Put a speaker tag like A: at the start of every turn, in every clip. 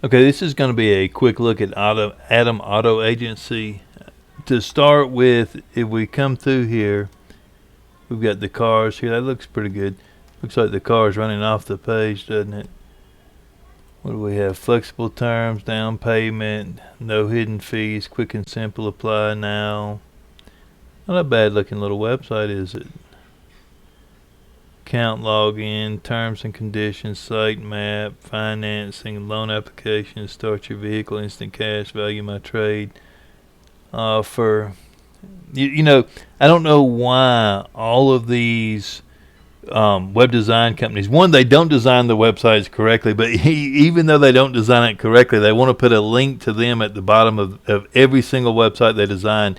A: Okay, this is going to be a quick look at Adam Auto Agency. To start with, if we come through here, we've got the cars here. That looks pretty good. Looks like the car's running off the page, doesn't it? What do we have? Flexible terms, down payment, no hidden fees, quick and simple, apply now. Not a bad looking little website, is it? Account login, terms and conditions, site map, financing, loan application, start your vehicle, instant cash, value my trade, offer. You know, I don't know why all of these web design companies, one, they don't design the websites correctly, but even though they don't design it correctly, they want to put a link to them at the bottom of every single website they design.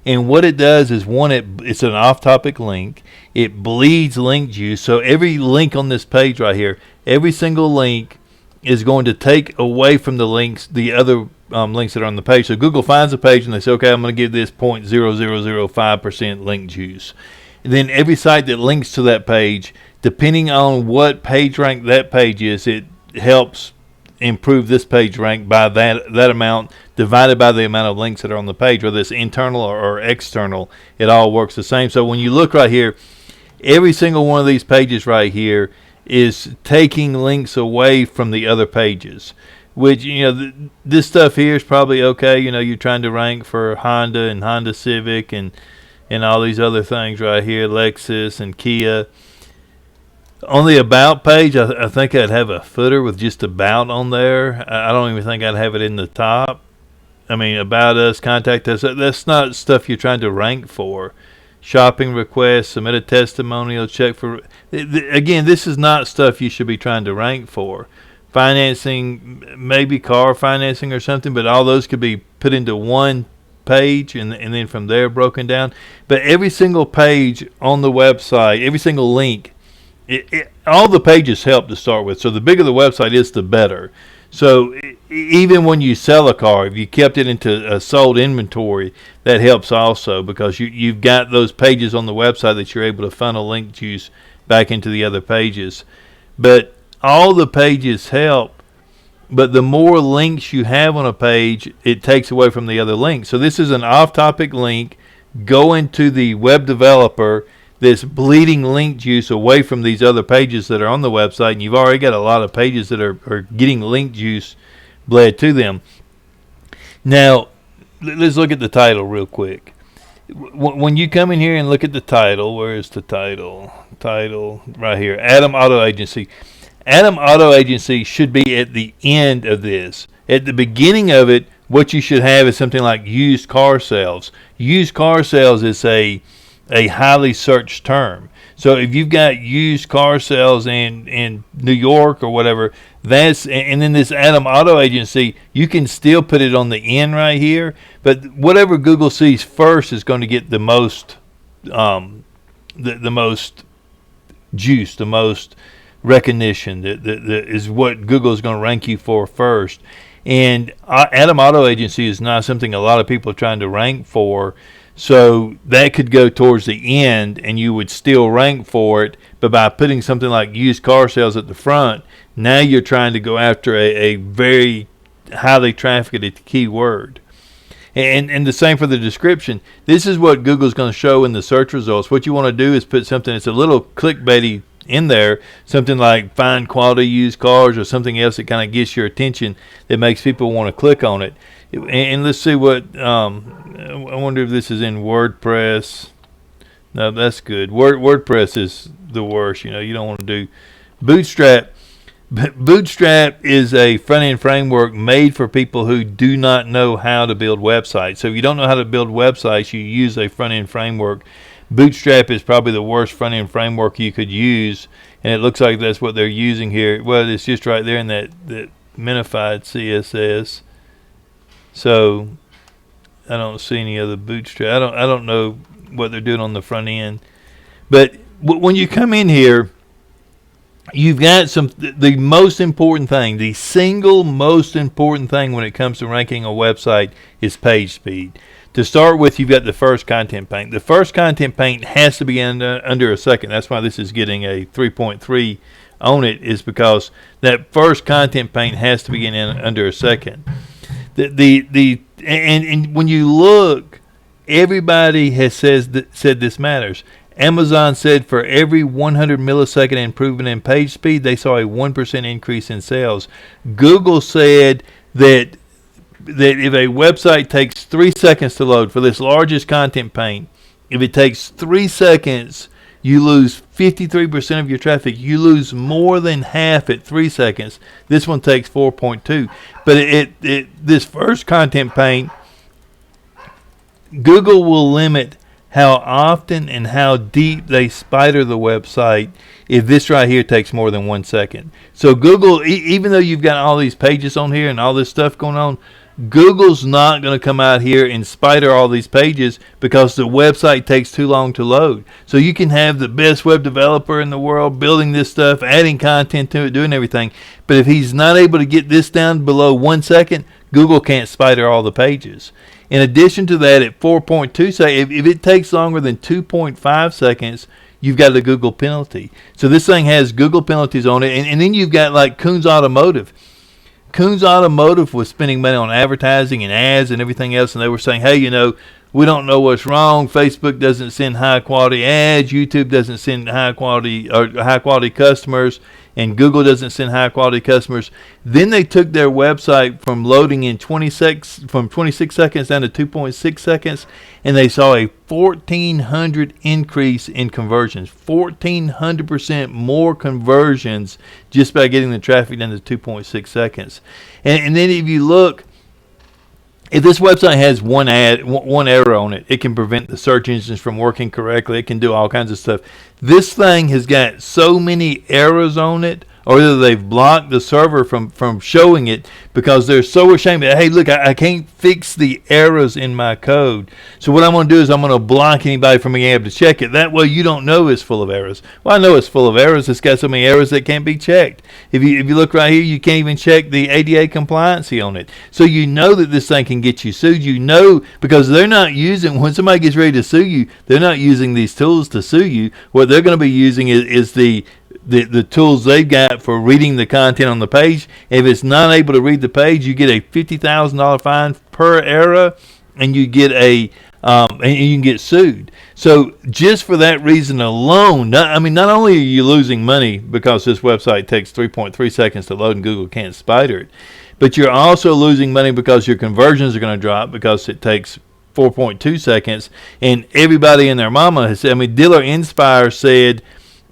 A: And what it does is, one, it's an off-topic link. It bleeds link juice. So every link on this page right here, every single link is going to take away from the links, the other links that are on the page. So Google finds a page and they say, okay, I'm going to give this 0.0005% link juice. And then every site that links to that page, depending on what page rank that page is, it helps improve this page rank by that amount divided by the amount of links that are on the page, whether it's internal or external. It all works the same. So when you look right here, every single one of these pages right here is taking links away from the other pages, which, you know, this stuff here is probably okay. You know, you're trying to rank for Honda and Honda Civic and all these other things right here, Lexus and Kia. On the About page, I think I'd have a footer with just About on there. I don't even think I'd have it in the top. I mean, About Us, Contact Us, that's not stuff you're trying to rank for. Shopping requests, submit a testimonial, check for... Again, this is not stuff you should be trying to rank for. Financing, maybe car financing or something, but all those could be put into one page and then from there broken down. But every single page on the website, every single link, all the pages help to start with. So the bigger the website is, the better. So even when you sell a car, if you kept it into a sold inventory, that helps also, because you've got those pages on the website that you're able to funnel link juice back into the other pages. But all the pages help, but the more links you have on a page, it takes away from the other links. So this is an off-topic link. Go into the web developer that's bleeding link juice away from these other pages that are on the website, and you've already got a lot of pages that are getting link juice bled to them. Now, let's look at the title real quick. When you come in here and look at the title, where's the title? Title right here, Adam Auto Agency. Adam Auto Agency should be at the end of this. At the beginning of it, what you should have is something like used car sales. Used car sales is a highly searched term. So if you've got used car sales in New York or whatever, and then this Adam Auto Agency, you can still put it on the end right here. But whatever Google sees first is going to get the most, the most juice, the most recognition. That is what Google is going to rank you for first. And Adam Auto Agency is not something a lot of people are trying to rank for. So that could go towards the end and you would still rank for it. But by putting something like used car sales at the front, now you're trying to go after a very highly trafficked keyword. And the same for the description. This is what Google's going to show in the search results. What you want to do is put something that's a little clickbaity in there, something like find quality used cars or something else that kind of gets your attention, that makes people want to click on it. And let's see what, I wonder if this is in WordPress. No, that's good. WordPress is the worst. You know, you don't want to do Bootstrap. Bootstrap is a front-end framework made for people who do not know how to build websites. So if you don't know how to build websites, you use a front-end framework. Bootstrap is probably the worst front-end framework you could use, and it looks like that's what they're using here. Well, it's just right there in that minified CSS. So I don't see any other Bootstrap. I don't know what they're doing on the front end. But when you come in here, you've got the most important thing, the single most important thing when it comes to ranking a website is page speed. To start with, you've got the first content paint. The first content paint has to be under a second. That's why this is getting a 3.3 on it is because that first content paint has to be in under a second. And when you look, everybody has said this matters. Amazon said for every 100 millisecond improvement in page speed, they saw a 1% increase in sales. Google said that if a website takes 3 seconds to load for this largest content paint, if it takes 3 seconds, you lose 53% of your traffic. You lose more than half at 3 seconds. This one takes 4.2. But this first content paint, Google will limit how often and how deep they spider the website if this right here takes more than 1 second. So Google, even though you've got all these pages on here and all this stuff going on, Google's not going to come out here and spider all these pages because the website takes too long to load. So you can have the best web developer in the world building this stuff, adding content to it, doing everything. But if he's not able to get this down below 1 second, Google can't spider all the pages. In addition to that, at 4.2, say if it takes longer than 2.5 seconds, you've got a Google penalty. So this thing has Google penalties on it. And then you've got like Koons Automotive. Koons Automotive was spending money on advertising and ads and everything else, and they were saying, hey, we don't know what's wrong. Facebook doesn't send high quality ads. YouTube doesn't send high quality customers, and Google doesn't send high quality customers. Then they took their website from loading in 26 seconds down to 2.6 seconds, and they saw a 1,400 increase in conversions. 1,400% more conversions just by getting the traffic down to 2.6 seconds. And then if you look, if this website has one error on it, it can prevent the search engines from working correctly. It can do all kinds of stuff. This thing has got so many errors on it, or either they've blocked the server from showing it because they're so ashamed that, hey, look, I can't fix the errors in my code. So what I'm going to do is I'm going to block anybody from being able to check it. That way you don't know it's full of errors. Well, I know it's full of errors. It's got so many errors that can't be checked. If you look right here, you can't even check the ADA compliancy on it. So you know that this thing can get you sued. You know, because they're not using, when somebody gets ready to sue you, they're not using these tools to sue you. What they're going to be using is the tools they've got for reading the content on the page. If it's not able to read the page, you get a $50,000 fine per error, and you get and you can get sued. So just for that reason alone, not only are you losing money because this website takes 3.3 seconds to load and Google can't spider it, but you're also losing money because your conversions are going to drop because it takes 4.2 seconds. And everybody and their mama has said, Dealer Inspire said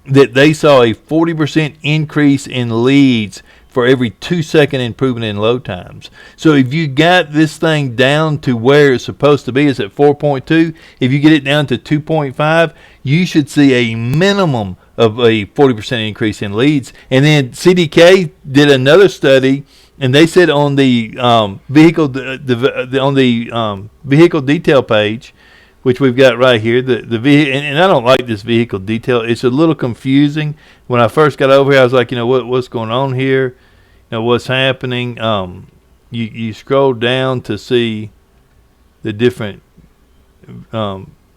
A: that they saw a 40% increase in leads for every 2-second improvement in load times. So if you got this thing down to where it's supposed to be, it's at 4.2. If you get it down to 2.5, you should see a minimum of a 40% increase in leads. And then CDK did another study, and they said on the vehicle vehicle detail page, which we've got right here, the vehicle, and I don't like this vehicle detail. It's a little confusing. When I first got over here, I was like, what's going on here? What's happening? You scroll down to see the different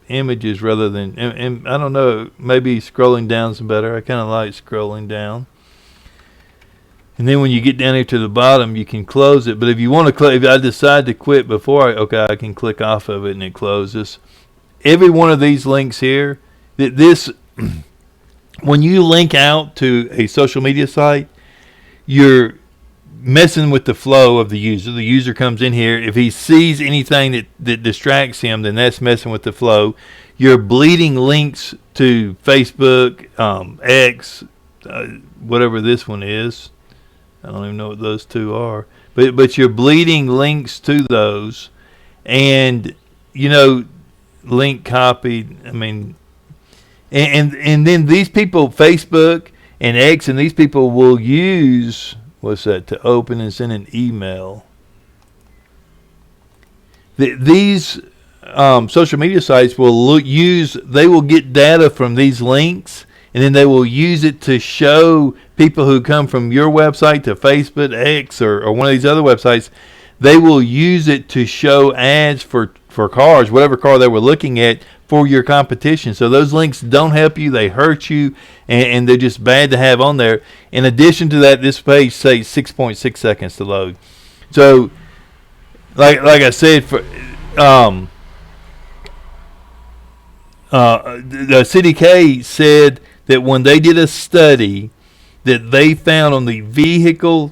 A: images rather than, and I don't know, maybe scrolling down's better. I kind of like scrolling down. And then when you get down here to the bottom, you can close it. But if you want to if I decide to quit before I can click off of it and it closes. Every one of these links here, when you link out to a social media site, you're messing with the flow of the user. The user comes in here. If he sees anything that distracts him, then that's messing with the flow. You're bleeding links to Facebook, X, whatever this one is. I don't even know what those two are. But you're bleeding links to those. And, link copied. And then these people, Facebook and X, and these people will use, to open and send an email. These social media sites will they will get data from these links, and then they will use it to show people who come from your website to Facebook, X, or one of these other websites. They will use it to show ads for cars, whatever car they were looking at, for your competition. So those links don't help you. They hurt you. and they're just bad to have on there. In addition to that, this page takes 6.6 seconds to load. So, like I said, for the CDK said that when they did a study, that they found on the vehicle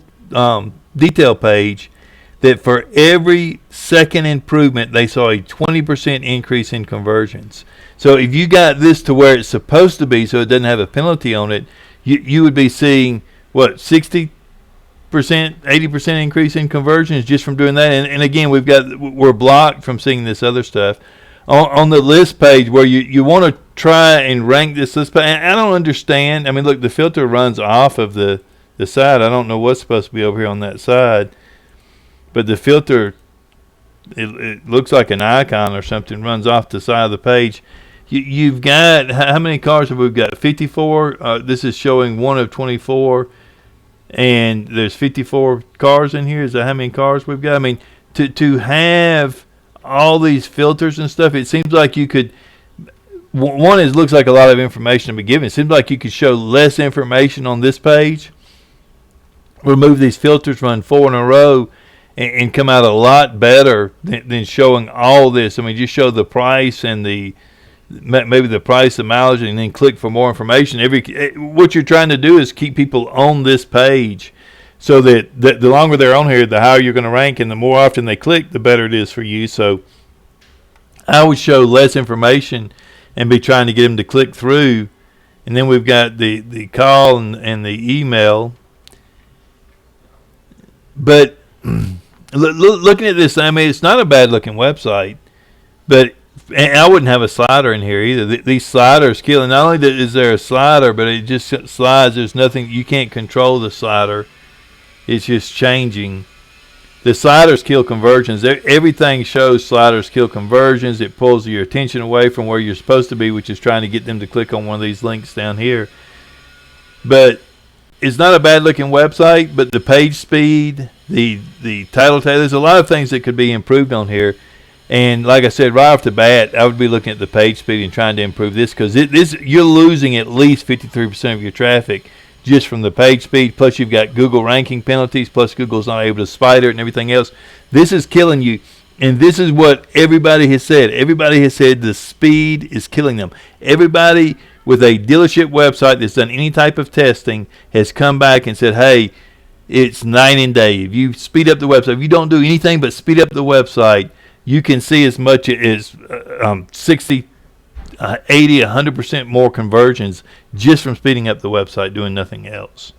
A: detail page that for every second improvement, they saw a 20% increase in conversions. So if you got this to where it's supposed to be, so it doesn't have a penalty on it, you would be seeing, what, 60%, 80% increase in conversions just from doing that. And again, we're blocked from seeing this other stuff. On the list page where you want to try and rank this list page, I don't understand. I mean, look, the filter runs off of the side. I don't know what's supposed to be over here on that side. But the filter, it looks like an icon or something, runs off the side of the page. You've got, how many cars have we got? 54. This is showing 1 of 24. And there's 54 cars in here. Is that how many cars we've got? I mean, to have all these filters and stuff, it seems like you could, one is looks like a lot of information to be given. It seems like you could show less information on this page, remove these filters, run 4 in a row, and come out a lot better than showing all this. I mean, just show the price and maybe the price, the mileage, and then click for more information. What you're trying to do is keep people on this page, so that the longer they're on here, the higher you're going to rank, and the more often they click, the better it is for you. So I would show less information and be trying to get them to click through. And then we've got the call and the email. But looking at this, I mean, it's not a bad looking website, but I wouldn't have a slider in here either. These sliders kill. Not only is there a slider, but it just slides. There's nothing, you can't control the slider. It's just changing. The sliders kill conversions. Everything shows sliders kill conversions. It pulls your attention away from where you're supposed to be, which is trying to get them to click on one of these links down here. But it's not a bad looking website, but the page speed, the title tag, there's a lot of things that could be improved on here. And like I said, right off the bat, I would be looking at the page speed and trying to improve this, because you're losing at least 53% of your traffic just from the page speed. Plus you've got Google ranking penalties, plus Google's not able to spider it and everything else. This is killing you. And this is what everybody has said. Everybody has said the speed is killing them. Everybody with a dealership website that's done any type of testing has come back and said, hey, it's night and day. If you speed up the website, if you don't do anything but speed up the website, you can see as much as 60, 80, 100% more conversions just from speeding up the website, doing nothing else.